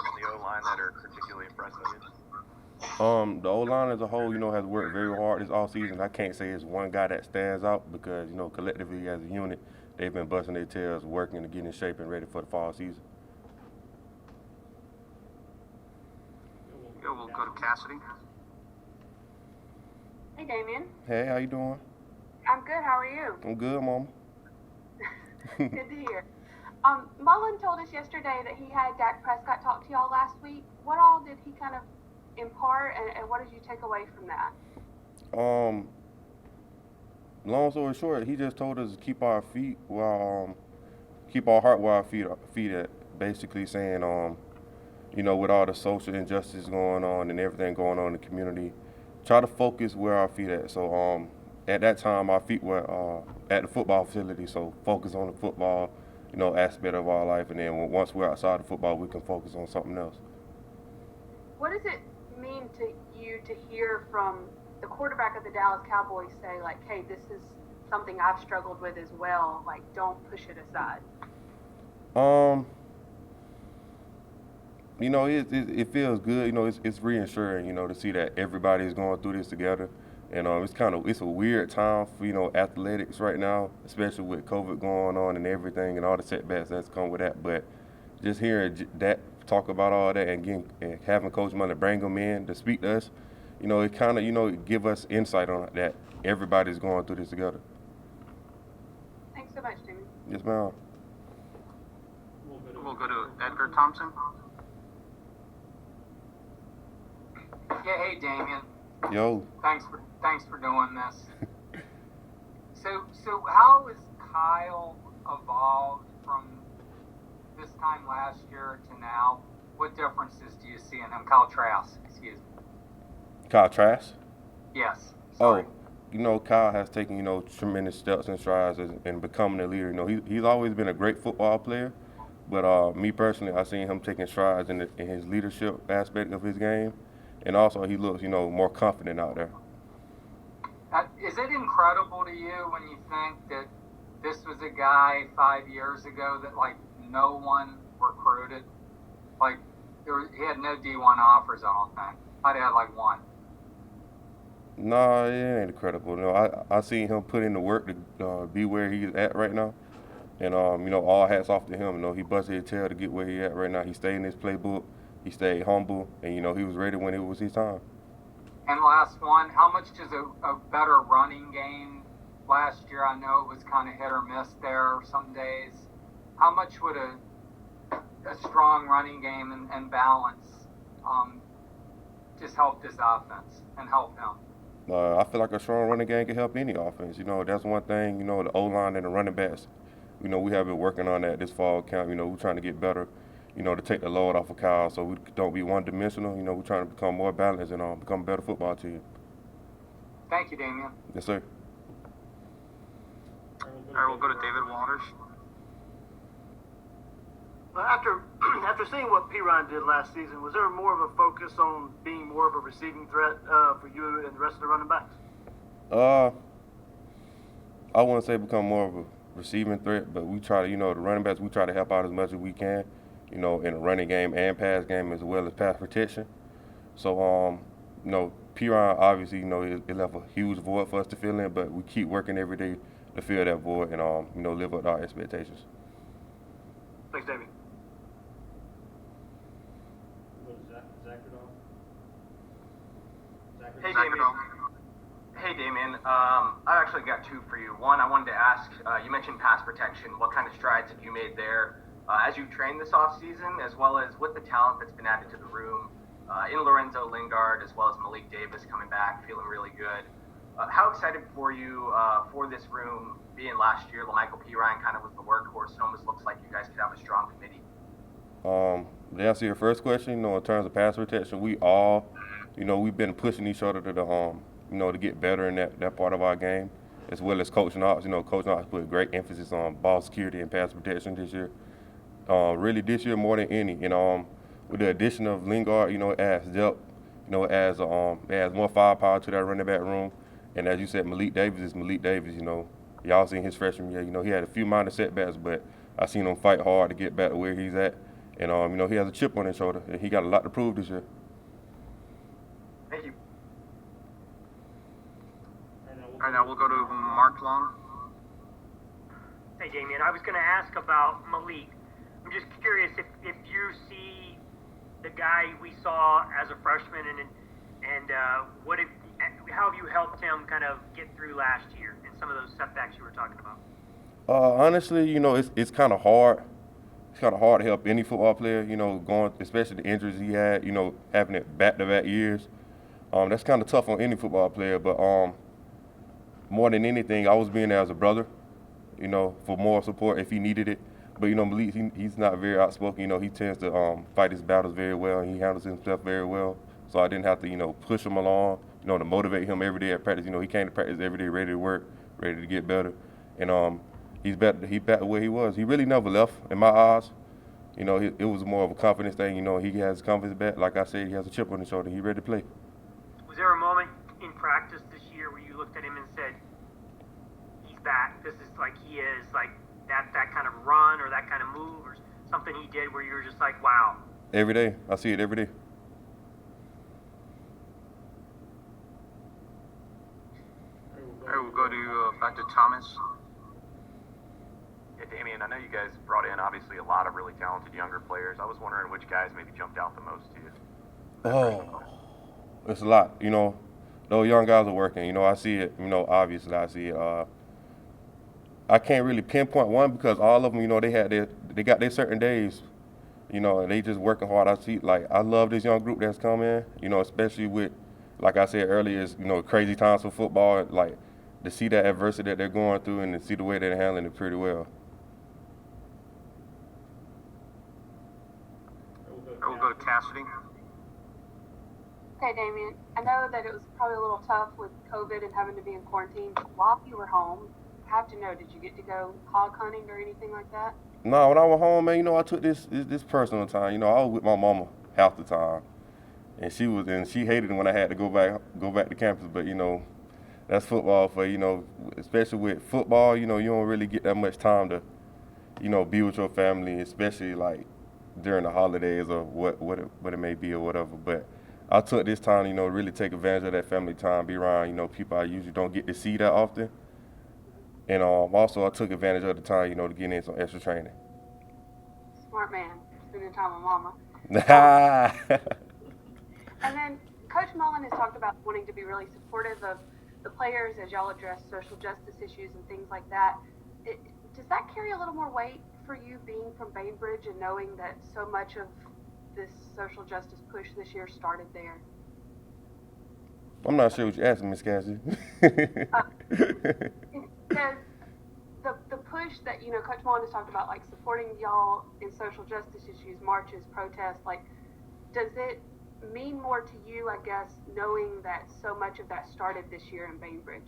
guys on the O-line that are particularly impressing you? The O line as a whole, has worked very hard this all season. I can't say it's one guy that stands out because collectively as a unit, they've been busting their tails, working to get in shape and ready for the fall season. Yeah, we'll go to Cassidy. Hey, Dameon. Hey, how you doing? I'm good. How are you? I'm good, mama. Good to hear. Mullen told us yesterday that he had Dak Prescott talk to y'all last week. What all did he kind of impart, and what did you take away from that? Um, Long story short, he just told us to keep our feet while keep our heart where our feet at. Basically saying, with all the social injustice going on and everything going on in the community, try to focus where our feet at. So at that time, our feet were at the football facility. So focus on the football, aspect of our life, and then once we're outside of football, we can focus on something else. What does it mean to you to hear from the quarterback of the Dallas Cowboys say, like, hey, this is something I've struggled with as well, like, don't push it aside? Um, it feels good. It's reassuring. To see that everybody's going through this together, and it's a weird time for athletics right now, especially with COVID going on and everything and all the setbacks that's come with that. But just hearing that talk about all that and having Coach Mullen bring them in to speak to us, it kind of give us insight on that everybody's going through this together. Thanks so much, Jimmy. Yes, ma'am. We'll go to Edgar Thompson. Yeah, hey Dameon. Yo. Thanks for doing this. So how has Kyle evolved from this time last year to now? What differences do you see in him? Kyle Trask, excuse me. Kyle Trask? Yes. Sorry. Kyle has taken, tremendous steps and strides in becoming a leader. He's always been a great football player, but me personally, I've seen him taking strides in his leadership aspect of his game, and also he looks, more confident out there. Is it incredible to you when you think that this was a guy 5 years ago that like no one recruited? Like he had no D1 offers, I don't think. I'd had like one. No, it ain't incredible. I seen him put in the work to be where he's at right now. And all hats off to him. He busted his tail to get where he at right now. He stayed in his playbook. He stayed humble, and he was ready when it was his time. And last one, how much does a better running game last year? I know it was kind of hit or miss there some days. How much would a strong running game and balance just help this offense and help him? I feel like a strong running game can help any offense. That's one thing. The O line and the running backs. We have been working on that this fall camp. We're trying to get better. To take the load off of Kyle, so we don't be one-dimensional. We're trying to become more balanced and become a better football team. Thank you, Dameon. Yes, sir. All right, we'll go to David Waters. After seeing what Piron did last season, was there more of a focus on being more of a receiving threat for you and the rest of the running backs? I wouldn't say become more of a receiving threat, but we try to, the running backs, we try to help out as much as we can, in the running game and pass game as well as pass protection. So, Piron obviously, it left a huge void for us to fill in, but we keep working every day to fill that void and, live up to our expectations. Thanks, David. Hey, Dameon. Hey, Dameon. I actually got two for you. One, I wanted to ask, you mentioned pass protection. What kind of strides have you made there as you've trained this offseason, as well as with the talent that's been added to the room in Lorenzo Lingard, as well as Malik Davis coming back, feeling really good. How excited for you for this room, being last year, LaMichael Pirine kind of was the workhorse. It almost looks like you guys could have a strong committee. To answer your first question, in terms of pass protection, we all, we've been pushing each other to to get better in that part of our game, as well as Coach Knox. Coach Knox put great emphasis on ball security and pass protection this year. Really this year more than any. With the addition of Lingard, it adds depth, it adds more firepower to that running back room. And as you said, Malik Davis is Malik Davis. Y'all seen his freshman year. He had a few minor setbacks, but I seen him fight hard to get back to where he's at. And he has a chip on his shoulder, and he got a lot to prove this year. Thank you. All right, now we'll go to Mark Long. Hey, Dameon, I was going to ask about Malik. I'm just curious if you see the guy we saw as a freshman and how have you helped him kind of get through last year and some of those setbacks you were talking about? Honestly, it's kind of hard. It's kind of hard to help any football player, going, especially the injuries he had, having it back-to-back years. That's kind of tough on any football player, but more than anything, I was being there as a brother, for more support if he needed it. But, Malik, he's not very outspoken. He tends to fight his battles very well, and he handles himself very well. So I didn't have to, push him along, to motivate him every day at practice. He came to practice every day ready to work, ready to get better. And he's back to where he was. He really never left, in my eyes. It was more of a confidence thing. He has confidence back. Like I said, he has a chip on his shoulder. He's ready to play. Was there a moment in practice this year where you looked at him and said, he's back, this is like he is, like that kind of run or that kind of move or something he did where you were just like, wow? Every day. I see it every day. All right, we'll go to back to Thomas. Yeah, Dameon, I know you guys brought in obviously a lot of really talented younger players. I was wondering which guys maybe jumped out the most to you. Oh, it's a lot. Those young guys are working. I see it. Obviously I see it. I can't really pinpoint one because all of them, they got their certain days. And they just working hard. I love this young group that's come in. Especially with, like I said earlier, it's crazy times for football. Like to see that adversity that they're going through and to see the way they're handling it pretty well. We'll go to Cassidy. Okay, Dameon, I know that it was probably a little tough with COVID and having to be in quarantine. While you were home, I have to know, did you get to go hog hunting or anything like that? No, when I was home, man, I took this personal time. I was with my mama half the time, and she hated it when I had to go back to campus. But that's football for especially with football. You don't really get that much time to be with your family, especially like during the holidays or what it may be or whatever. But I took this time, to really take advantage of that family time, be around, people I usually don't get to see that often. And also I took advantage of the time, to get in some extra training. Smart man, spending time with mama. And then Coach Mullen has talked about wanting to be really supportive of the players as y'all address social justice issues and things like that. Does that carry a little more weight for you being from Bainbridge and knowing that so much of this social justice push this year started there? I'm not sure what you're asking, Miss Cassie. Does the push that Coach Mullen has talked about, like supporting y'all in social justice issues, marches, protests, like does it mean more to you, I guess, knowing that so much of that started this year in Bainbridge?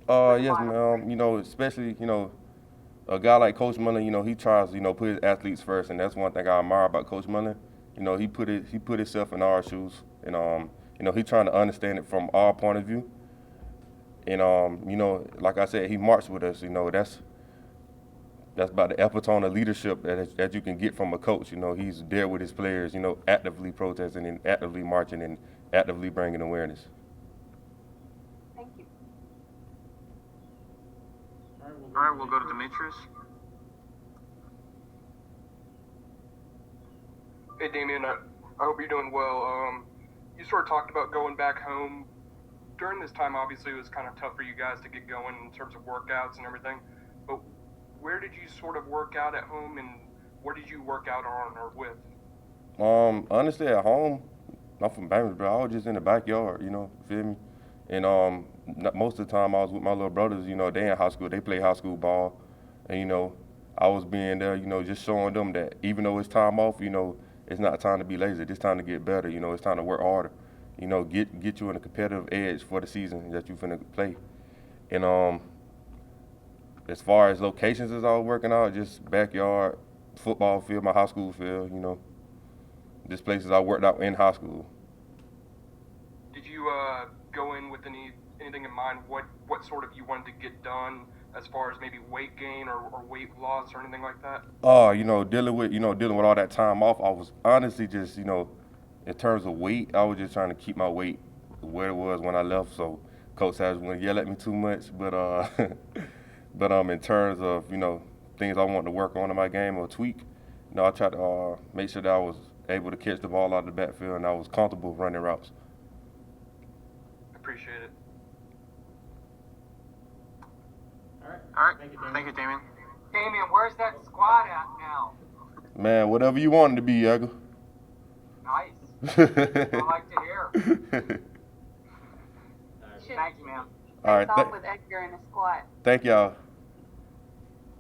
Yes, ma'am. Especially a guy like Coach Mullen, he tries to put his athletes first, and that's one thing I admire about Coach Mullen. He put himself in our shoes, and he trying to understand it from our point of view. And like I said, he marched with us. That's about the epitome of leadership that you can get from a coach. He's there with his players. Actively protesting and actively marching and actively bringing awareness. Thank you. All right, we'll go to Demetrius. Hey, Dameon, I hope you're doing well. You sort of talked about going back home. During this time, obviously, it was kind of tough for you guys to get going in terms of workouts and everything. But where did you sort of work out at home, and what did you work out on or with? Honestly, at home, I'm from Bainbridge, but I was just in the backyard, feel me? And most of the time I was with my little brothers, they in high school, they play high school ball. And, I was being there, just showing them that even though it's time off, it's not time to be lazy. It's time to get better, it's time to work harder. Get you in a competitive edge for the season that you're finna play. And as far as locations as I was working out, just backyard, football field, my high school field, just places I worked out in high school. Did you go in with anything in mind? What sort of you wanted to get done as far as maybe weight gain or weight loss or anything like that? Dealing with all that time off, I was honestly just, in terms of weight, I was just trying to keep my weight where it was when I left. So coach said I was going to yell at me too much, but in terms of things I wanted to work on in my game or tweak, I tried to make sure that I was able to catch the ball out of the backfield and I was comfortable running routes. Appreciate it. All right. Thank you, Dameon. Dameon, where's that squad at now? Man, whatever you want it to be, Edgar. Nice. I like to hear. Should Thank you, man. All right. face off with Edgar in a squat. Thank y'all.